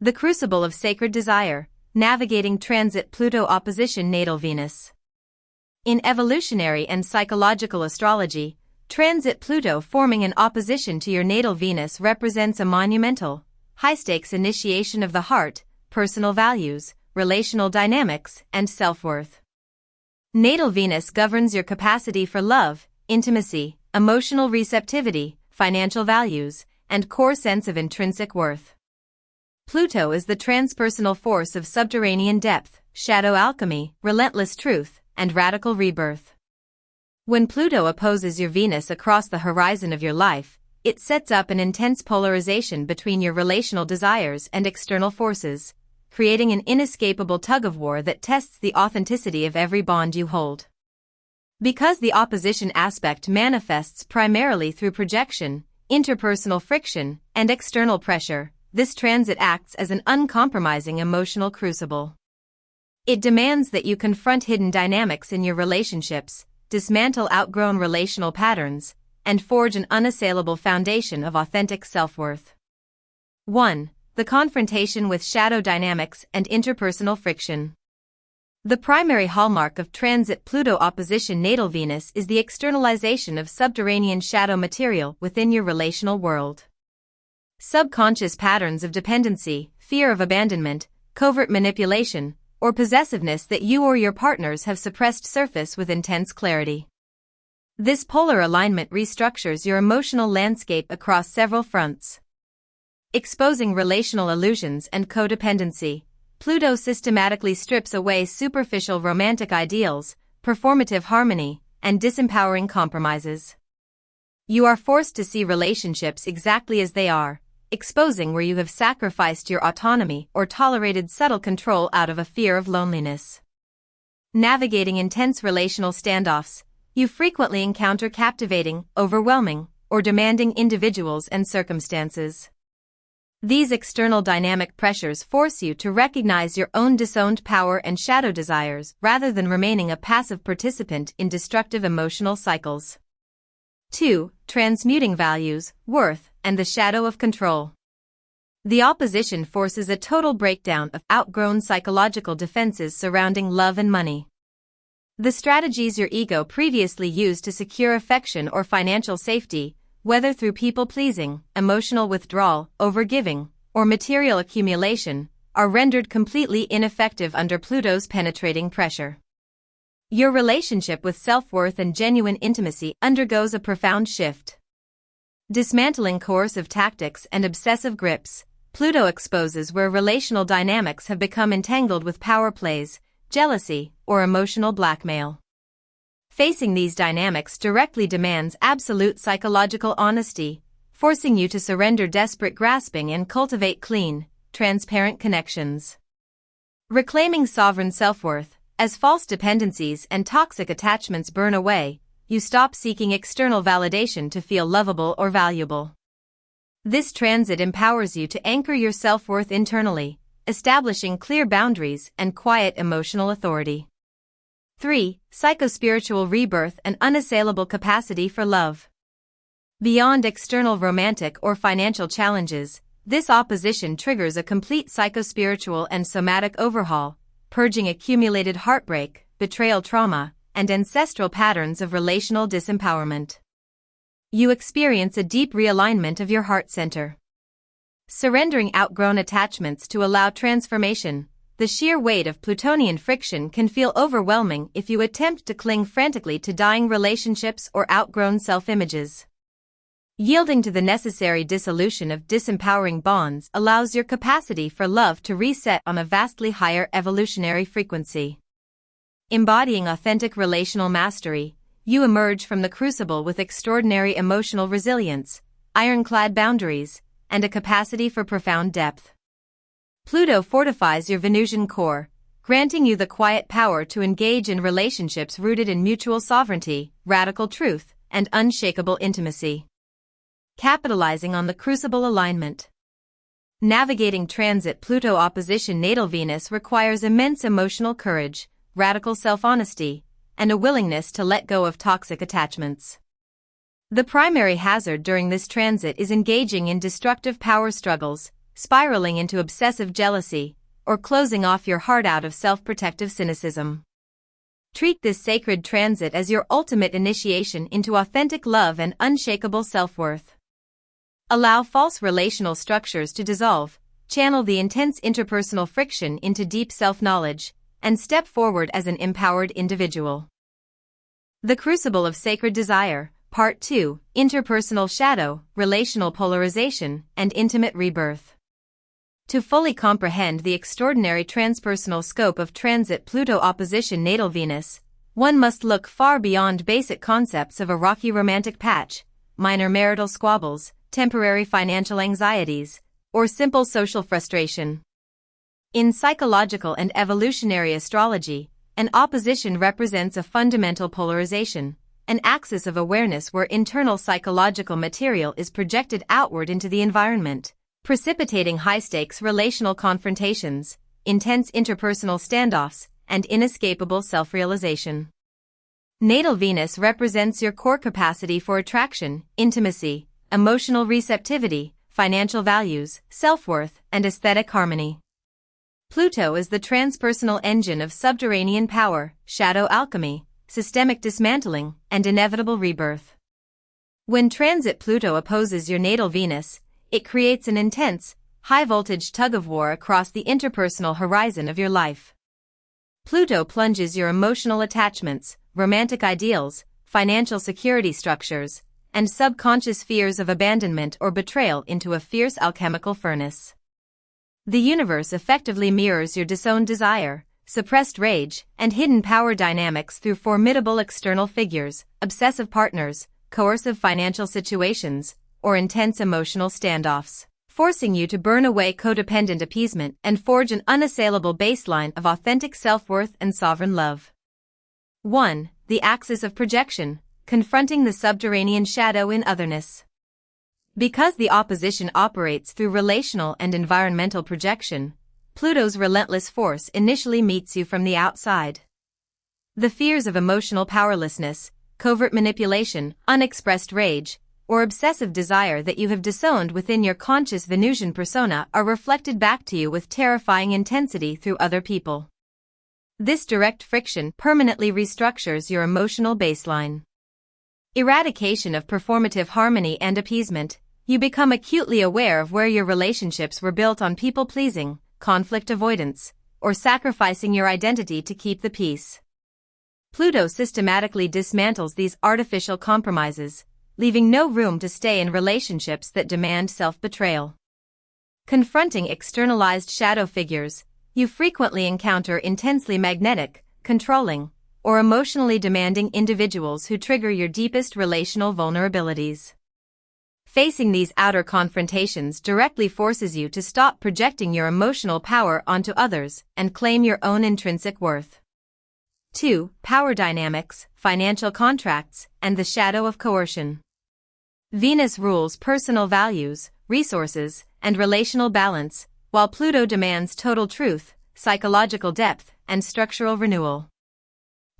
The crucible of sacred desire, navigating transit Pluto opposition natal Venus. In evolutionary and psychological astrology, transit Pluto forming an opposition to your natal Venus represents a monumental, high-stakes initiation of the heart, personal values, relational dynamics, and self-worth. Natal Venus governs your capacity for love, intimacy, emotional receptivity, financial values, and core sense of intrinsic worth. Pluto is the transpersonal force of subterranean depth, shadow alchemy, relentless truth, and radical rebirth. When Pluto opposes your Venus across the horizon of your life, it sets up an intense polarization between your relational desires and external forces, creating an inescapable tug-of-war that tests the authenticity of every bond you hold. Because the opposition aspect manifests primarily through projection, interpersonal friction, and external pressure, this transit acts as an uncompromising emotional crucible. It demands that you confront hidden dynamics in your relationships, dismantle outgrown relational patterns, and forge an unassailable foundation of authentic self-worth. 1. The confrontation with shadow dynamics and interpersonal friction. The primary hallmark of transit Pluto opposition natal Venus is the externalization of subterranean shadow material within your relational world. Subconscious patterns of dependency, fear of abandonment, covert manipulation, or possessiveness that you or your partners have suppressed surface with intense clarity. This polar alignment restructures your emotional landscape across several fronts. Exposing relational illusions and codependency, Pluto systematically strips away superficial romantic ideals, performative harmony, and disempowering compromises. You are forced to see relationships exactly as they are, exposing where you have sacrificed your autonomy or tolerated subtle control out of a fear of loneliness. Navigating intense relational standoffs, you frequently encounter captivating, overwhelming, or demanding individuals and circumstances. These external dynamic pressures force you to recognize your own disowned power and shadow desires rather than remaining a passive participant in destructive emotional cycles. 2. Transmuting values, worth, and the shadow of control. The opposition forces a total breakdown of outgrown psychological defenses surrounding love and money. The strategies your ego previously used to secure affection or financial safety, whether through people-pleasing, emotional withdrawal, overgiving, or material accumulation, are rendered completely ineffective under Pluto's penetrating pressure. Your relationship with self-worth and genuine intimacy undergoes a profound shift. Dismantling coercive tactics and obsessive grips, Pluto exposes where relational dynamics have become entangled with power plays, jealousy, or emotional blackmail. Facing these dynamics directly demands absolute psychological honesty, forcing you to surrender desperate grasping and cultivate clean, transparent connections. Reclaiming sovereign self-worth. As false dependencies and toxic attachments burn away, you stop seeking external validation to feel lovable or valuable. This transit empowers you to anchor your self-worth internally, establishing clear boundaries and quiet emotional authority. 3. Psychospiritual rebirth and unassailable capacity for love. Beyond external romantic or financial challenges, this opposition triggers a complete psychospiritual and somatic overhaul, purging accumulated heartbreak, betrayal trauma, and ancestral patterns of relational disempowerment. You experience a deep realignment of your heart center. Surrendering outgrown attachments to allow transformation, the sheer weight of Plutonian friction can feel overwhelming if you attempt to cling frantically to dying relationships or outgrown self-images. Yielding to the necessary dissolution of disempowering bonds allows your capacity for love to reset on a vastly higher evolutionary frequency. Embodying authentic relational mastery, you emerge from the crucible with extraordinary emotional resilience, ironclad boundaries, and a capacity for profound depth. Pluto fortifies your Venusian core, granting you the quiet power to engage in relationships rooted in mutual sovereignty, radical truth, and unshakable intimacy. Capitalizing on the crucible alignment. Navigating transit Pluto opposition natal Venus requires immense emotional courage, radical self-honesty, and a willingness to let go of toxic attachments. The primary hazard during this transit is engaging in destructive power struggles, spiraling into obsessive jealousy, or closing off your heart out of self-protective cynicism. Treat this sacred transit as your ultimate initiation into authentic love and unshakable self-worth. Allow false relational structures to dissolve, channel the intense interpersonal friction into deep self-knowledge, and step forward as an empowered individual. The Crucible of Sacred Desire, Part 2, Interpersonal Shadow, Relational Polarization, and Intimate Rebirth. To fully comprehend the extraordinary transpersonal scope of transit Pluto opposition natal Venus, one must look far beyond basic concepts of a rocky romantic patch, minor marital squabbles, temporary financial anxieties, or simple social frustration. In psychological and evolutionary astrology, an opposition represents a fundamental polarization, an axis of awareness where internal psychological material is projected outward into the environment, precipitating high-stakes relational confrontations, intense interpersonal standoffs, and inescapable self-realization. Natal Venus represents your core capacity for attraction, intimacy, emotional receptivity, financial values, self-worth, and aesthetic harmony. Pluto is the transpersonal engine of subterranean power, shadow alchemy, systemic dismantling, and inevitable rebirth. When transit Pluto opposes your natal Venus, it creates an intense, high-voltage tug-of-war across the interpersonal horizon of your life. Pluto plunges your emotional attachments, romantic ideals, financial security structures, and subconscious fears of abandonment or betrayal into a fierce alchemical furnace. The universe effectively mirrors your disowned desire, suppressed rage, and hidden power dynamics through formidable external figures, obsessive partners, coercive financial situations, or intense emotional standoffs, forcing you to burn away codependent appeasement and forge an unassailable baseline of authentic self-worth and sovereign love. 1. The axis of projection, confronting the subterranean shadow in otherness. Because the opposition operates through relational and environmental projection, Pluto's relentless force initially meets you from the outside. The fears of emotional powerlessness, covert manipulation, unexpressed rage, or obsessive desire that you have disowned within your conscious Venusian persona are reflected back to you with terrifying intensity through other people. This direct friction permanently restructures your emotional baseline. Eradication of performative harmony and appeasement, you become acutely aware of where your relationships were built on people-pleasing, conflict avoidance, or sacrificing your identity to keep the peace. Pluto systematically dismantles these artificial compromises, leaving no room to stay in relationships that demand self-betrayal. Confronting externalized shadow figures, you frequently encounter intensely magnetic, controlling, or emotionally demanding individuals who trigger your deepest relational vulnerabilities. Facing these outer confrontations directly forces you to stop projecting your emotional power onto others and claim your own intrinsic worth. 2. Power dynamics, financial contracts, and the shadow of coercion. Venus rules personal values, resources, and relational balance, while Pluto demands total truth, psychological depth, and structural renewal.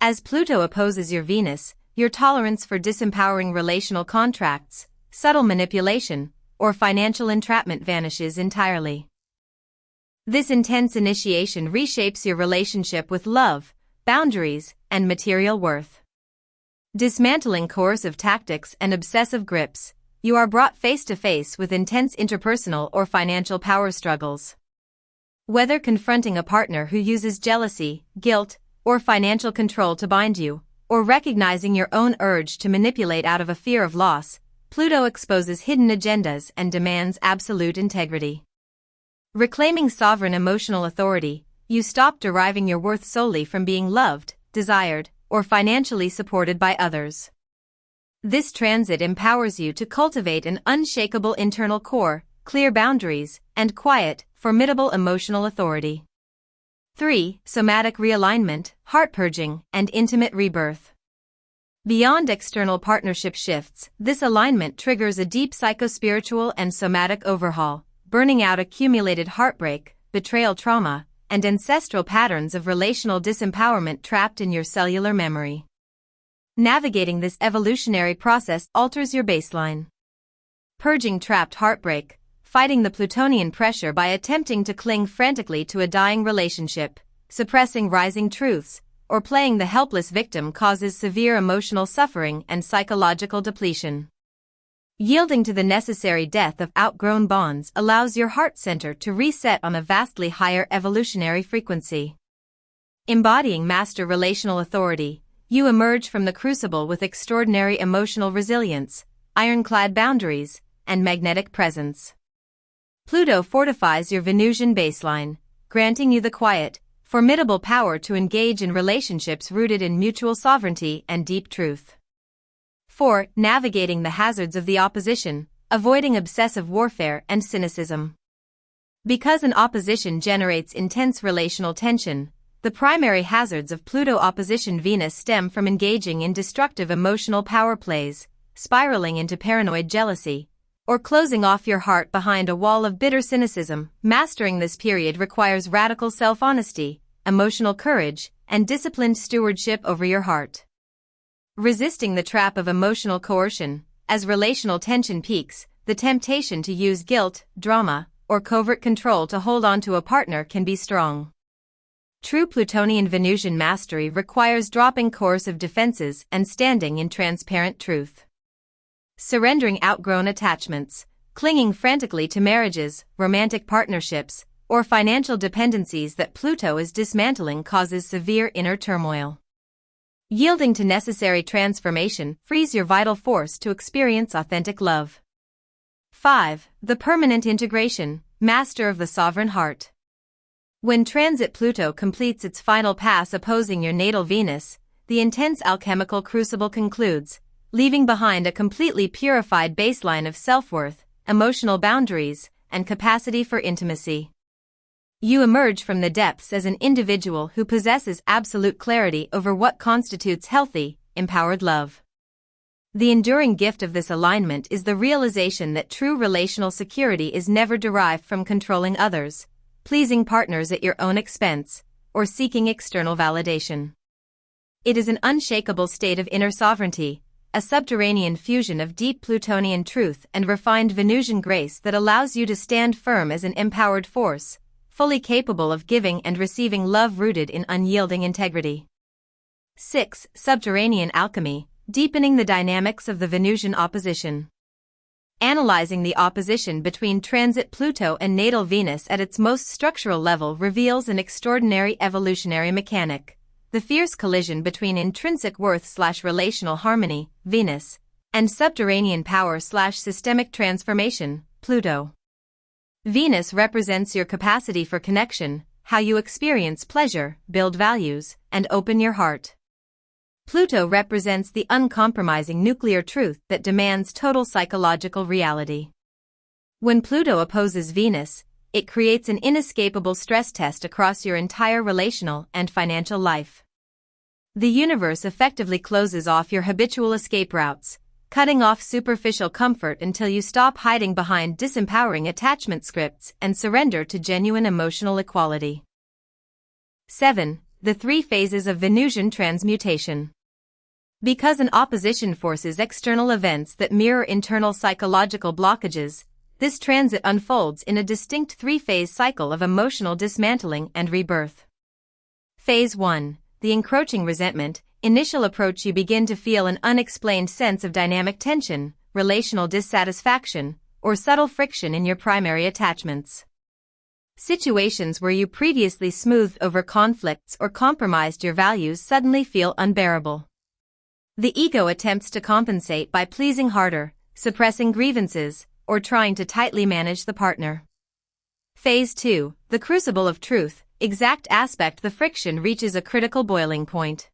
As Pluto opposes your Venus, your tolerance for disempowering relational contracts, subtle manipulation, or financial entrapment vanishes entirely. This intense initiation reshapes your relationship with love, boundaries, and material worth. Dismantling coercive tactics and obsessive grips, you are brought face to face with intense interpersonal or financial power struggles. Whether confronting a partner who uses jealousy, guilt, or financial control to bind you, or recognizing your own urge to manipulate out of a fear of loss, Pluto exposes hidden agendas and demands absolute integrity. Reclaiming sovereign emotional authority, you stop deriving your worth solely from being loved, desired, or financially supported by others. This transit empowers you to cultivate an unshakable internal core, clear boundaries, and quiet, formidable emotional authority. 3. Somatic realignment, heart purging, and intimate rebirth. Beyond external partnership shifts, this alignment triggers a deep psychospiritual and somatic overhaul, burning out accumulated heartbreak, betrayal trauma, and ancestral patterns of relational disempowerment trapped in your cellular memory. Navigating this evolutionary process alters your baseline. Purging trapped heartbreak, fighting the Plutonian pressure by attempting to cling frantically to a dying relationship, suppressing rising truths, or playing the helpless victim causes severe emotional suffering and psychological depletion. Yielding to the necessary death of outgrown bonds allows your heart center to reset on a vastly higher evolutionary frequency. Embodying master relational authority, you emerge from the crucible with extraordinary emotional resilience, ironclad boundaries, and magnetic presence. Pluto fortifies your Venusian baseline, granting you the quiet, formidable power to engage in relationships rooted in mutual sovereignty and deep truth. 4. Navigating the hazards of the opposition, avoiding obsessive warfare and cynicism. Because an opposition generates intense relational tension, the primary hazards of Pluto opposition Venus stem from engaging in destructive emotional power plays, spiraling into paranoid jealousy, or closing off your heart behind a wall of bitter cynicism. Mastering this period requires radical self-honesty, emotional courage, and disciplined stewardship over your heart. Resisting the trap of emotional coercion, as relational tension peaks, the temptation to use guilt, drama, or covert control to hold on to a partner can be strong. True Plutonian Venusian mastery requires dropping coercive defenses and standing in transparent truth. Surrendering outgrown attachments, clinging frantically to marriages, romantic partnerships, or financial dependencies that Pluto is dismantling causes severe inner turmoil. Yielding to necessary transformation frees your vital force to experience authentic love. 5. The permanent integration, master of the sovereign heart. When transit Pluto completes its final pass opposing your natal Venus, the intense alchemical crucible concludes, leaving behind a completely purified baseline of self-worth, emotional boundaries, and capacity for intimacy. You emerge from the depths as an individual who possesses absolute clarity over what constitutes healthy, empowered love. The enduring gift of this alignment is the realization that true relational security is never derived from controlling others, pleasing partners at your own expense, or seeking external validation. It is an unshakable state of inner sovereignty, a subterranean fusion of deep Plutonian truth and refined Venusian grace that allows you to stand firm as an empowered force, fully capable of giving and receiving love rooted in unyielding integrity. 6. Subterranean alchemy, deepening the dynamics of the Venusian opposition. Analyzing the opposition between transit Pluto and natal Venus at its most structural level reveals an extraordinary evolutionary mechanic, the fierce collision between intrinsic worth/relational harmony, Venus, and subterranean power/systemic transformation, Pluto. Venus represents your capacity for connection, how you experience pleasure, build values, and open your heart. Pluto represents the uncompromising nuclear truth that demands total psychological reality. When Pluto opposes Venus, it creates an inescapable stress test across your entire relational and financial life. The universe effectively closes off your habitual escape routes, cutting off superficial comfort until you stop hiding behind disempowering attachment scripts and surrender to genuine emotional equality. 7. The 3 phases of Venusian transmutation. Because an opposition forces external events that mirror internal psychological blockages, this transit unfolds in a distinct 3-phase cycle of emotional dismantling and rebirth. Phase 1. The encroaching resentment. Initial approach: you begin to feel an unexplained sense of dynamic tension, relational dissatisfaction, or subtle friction in your primary attachments. Situations where you previously smoothed over conflicts or compromised your values suddenly feel unbearable. The ego attempts to compensate by pleasing harder, suppressing grievances, or trying to tightly manage the partner. Phase 2. The crucible of truth. Exact aspect: the friction reaches a critical boiling point.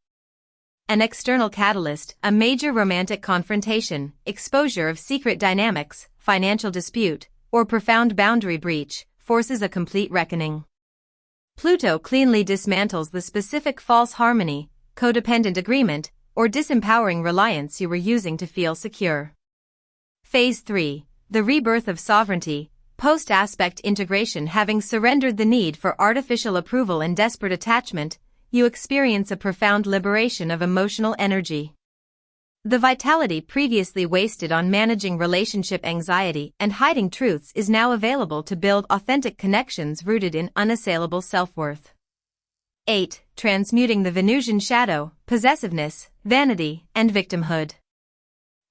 An external catalyst, a major romantic confrontation, exposure of secret dynamics, financial dispute, or profound boundary breach, forces a complete reckoning. Pluto cleanly dismantles the specific false harmony, codependent agreement, or disempowering reliance you were using to feel secure. Phase 3. The rebirth of sovereignty. Post-aspect integration. Having surrendered the need for artificial approval and desperate attachment, you experience a profound liberation of emotional energy. The vitality previously wasted on managing relationship anxiety and hiding truths is now available to build authentic connections rooted in unassailable self-worth. 8. Transmuting the Venusian shadow, possessiveness, vanity, and victimhood.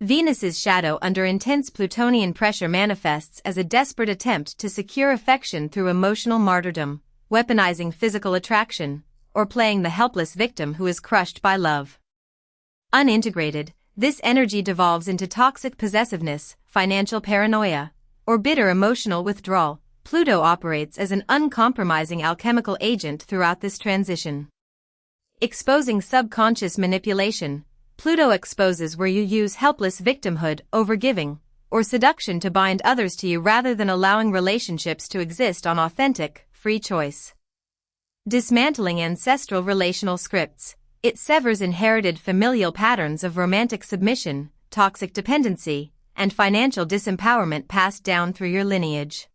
Venus's shadow under intense Plutonian pressure manifests as a desperate attempt to secure affection through emotional martyrdom, weaponizing physical attraction, or playing the helpless victim who is crushed by love. Unintegrated, this energy devolves into toxic possessiveness, financial paranoia, or bitter emotional withdrawal. Pluto operates as an uncompromising alchemical agent throughout this transition. Exposing subconscious manipulation, Pluto exposes where you use helpless victimhood, overgiving, or seduction to bind others to you rather than allowing relationships to exist on authentic, free choice. Dismantling ancestral relational scripts, it severs inherited familial patterns of romantic submission, toxic dependency, and financial disempowerment passed down through your lineage.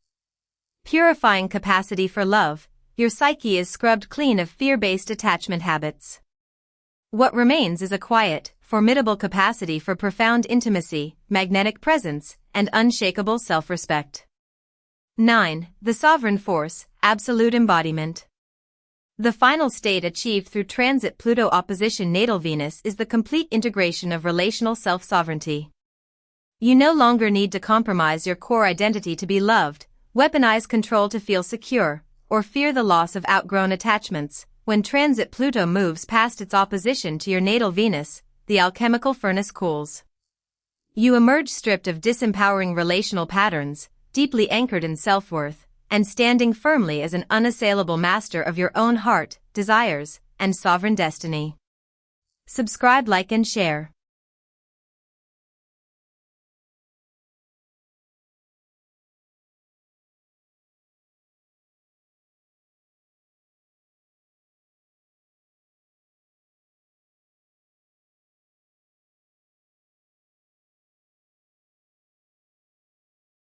Purifying capacity for love, your psyche is scrubbed clean of fear-based attachment habits. What remains is a quiet, formidable capacity for profound intimacy, magnetic presence, and unshakable self-respect. 9. The sovereign force, absolute embodiment. The final state achieved through transit Pluto opposition natal Venus is the complete integration of relational self-sovereignty. You no longer need to compromise your core identity to be loved, weaponize control to feel secure, or fear the loss of outgrown attachments. When transit Pluto moves past its opposition to your natal Venus, the alchemical furnace cools. You emerge stripped of disempowering relational patterns, deeply anchored in self-worth, and standing firmly as an unassailable master of your own heart, desires, and sovereign destiny. Subscribe, like, and share.